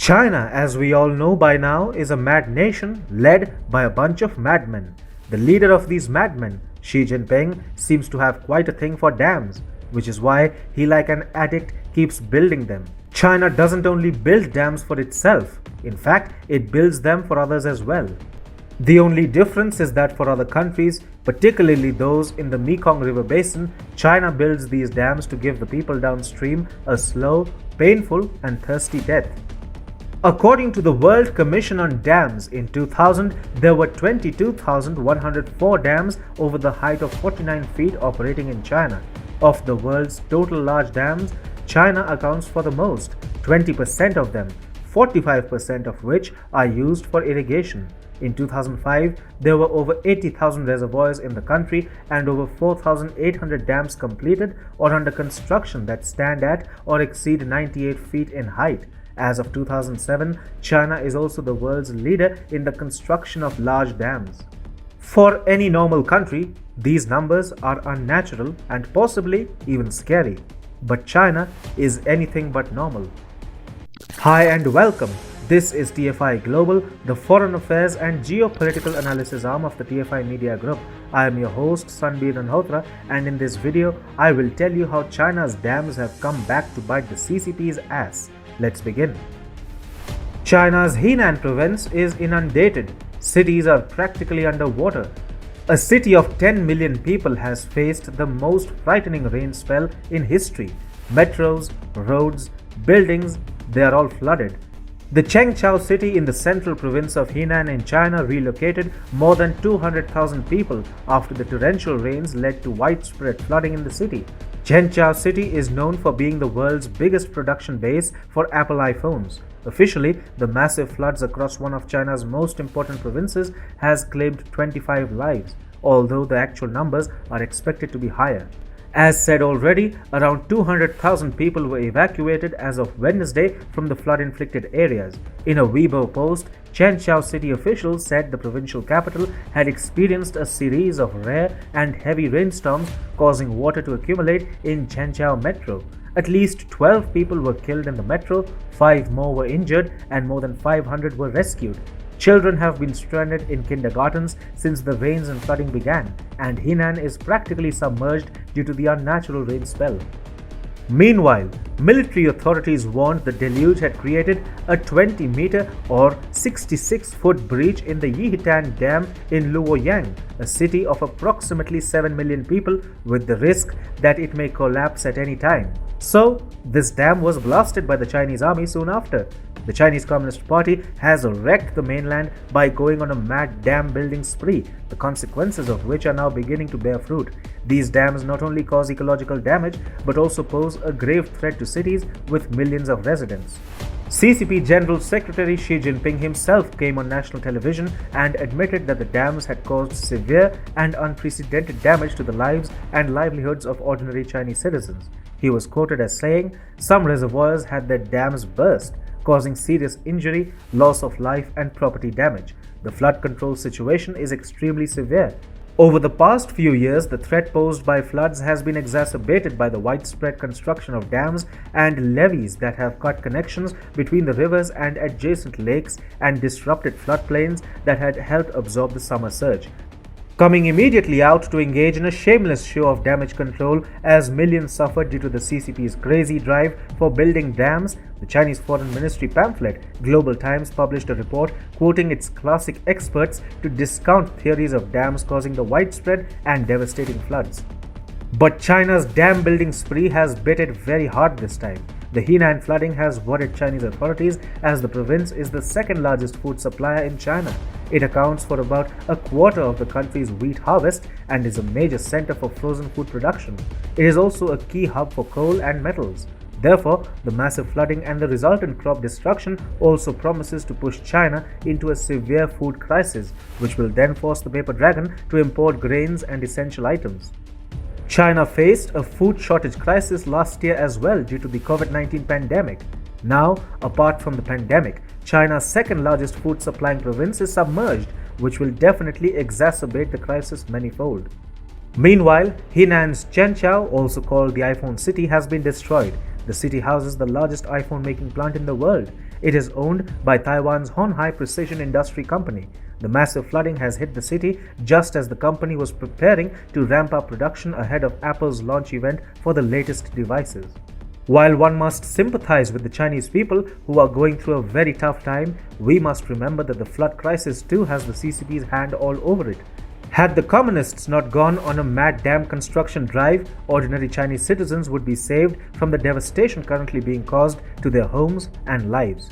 China, as we all know by now, is a mad nation led by a bunch of madmen. The leader of these madmen, Xi Jinping, seems to have quite a thing for dams, which is why he, like an addict, keeps building them. China doesn't only build dams for itself, in fact, it builds them for others as well. The only difference is that for other countries, particularly those in the Mekong River basin, China builds these dams to give the people downstream a slow, painful, and thirsty death. According to the World Commission on Dams, in 2000, there were 22,104 dams over the height of 49 feet operating in China. Of the world's total large dams, China accounts for the most, 20% of them, 45% of which are used for irrigation. In 2005, there were over 80,000 reservoirs in the country and over 4,800 dams completed or under construction that stand at or exceed 98 feet in height. As of 2007, China is also the world's leader in the construction of large dams. For any normal country, these numbers are unnatural and possibly even scary. But China is anything but normal. Hi and welcome. This is TFI Global, the foreign affairs and geopolitical analysis arm of the TFI Media Group. I am your host Sanbir Ranhotra, and in this video, I will tell you how China's dams have come back to bite the CCP's ass. Let's begin. China's Henan province is inundated. Cities are practically underwater. A city of 10 million people has faced the most frightening rain spell in history. Metros, roads, buildings, they are all flooded. The Chengchao city in the central province of Henan in China relocated more than 200,000 people after the torrential rains led to widespread flooding in the city. Chengchao city is known for being the world's biggest production base for Apple iPhones. Officially, the massive floods across one of China's most important provinces has claimed 25 lives, although the actual numbers are expected to be higher. As said already, around 200,000 people were evacuated as of Wednesday from the flood-inflicted areas. In a Weibo post, Chengchao city officials said the provincial capital had experienced a series of rare and heavy rainstorms causing water to accumulate in Chengchao metro. At least 12 people were killed in the metro, 5 more were injured, and more than 500 were rescued. Children have been stranded in kindergartens since the rains and flooding began, and Henan is practically submerged due to the unnatural rain spell. Meanwhile, military authorities warned the deluge had created a 20-meter or 66-foot breach in the Yihitan Dam in Luoyang, a city of approximately 7 million people, with the risk that it may collapse at any time. So, this dam was blasted by the Chinese army soon after. The Chinese Communist Party has wrecked the mainland by going on a mad dam building spree, the consequences of which are now beginning to bear fruit. These dams not only cause ecological damage but also pose a grave threat to cities with millions of residents. CCP General Secretary Xi Jinping himself came on national television and admitted that the dams had caused severe and unprecedented damage to the lives and livelihoods of ordinary Chinese citizens. He was quoted as saying, "Some reservoirs had their dams burst, causing serious injury, loss of life, and property damage. The flood control situation is extremely severe." Over the past few years, the threat posed by floods has been exacerbated by the widespread construction of dams and levees that have cut connections between the rivers and adjacent lakes and disrupted floodplains that had helped absorb the summer surge. Coming immediately out to engage in a shameless show of damage control as millions suffered due to the CCP's crazy drive for building dams, the Chinese Foreign Ministry pamphlet Global Times published a report quoting its classic experts to discount theories of dams causing the widespread and devastating floods. But China's dam building spree has bit it very hard this time. The Henan flooding has worried Chinese authorities as the province is the second largest food supplier in China. It accounts for about a quarter of the country's wheat harvest and is a major center for frozen food production. It is also a key hub for coal and metals. Therefore, the massive flooding and the resultant crop destruction also promises to push China into a severe food crisis, which will then force the paper dragon to import grains and essential items. China faced a food shortage crisis last year as well due to the COVID-19 pandemic. Now, apart from the pandemic, China's second largest food supplying province is submerged, which will definitely exacerbate the crisis manifold. Meanwhile, Henan's Chengchao, also called the iPhone city, has been destroyed. The city houses the largest iPhone making plant in the world. It is owned by Taiwan's Honhai Precision Industry Company. The massive flooding has hit the city just as the company was preparing to ramp up production ahead of Apple's launch event for the latest devices. While one must sympathize with the Chinese people who are going through a very tough time, we must remember that the flood crisis too has the CCP's hand all over it. Had the communists not gone on a mad dam construction drive, ordinary Chinese citizens would be saved from the devastation currently being caused to their homes and lives.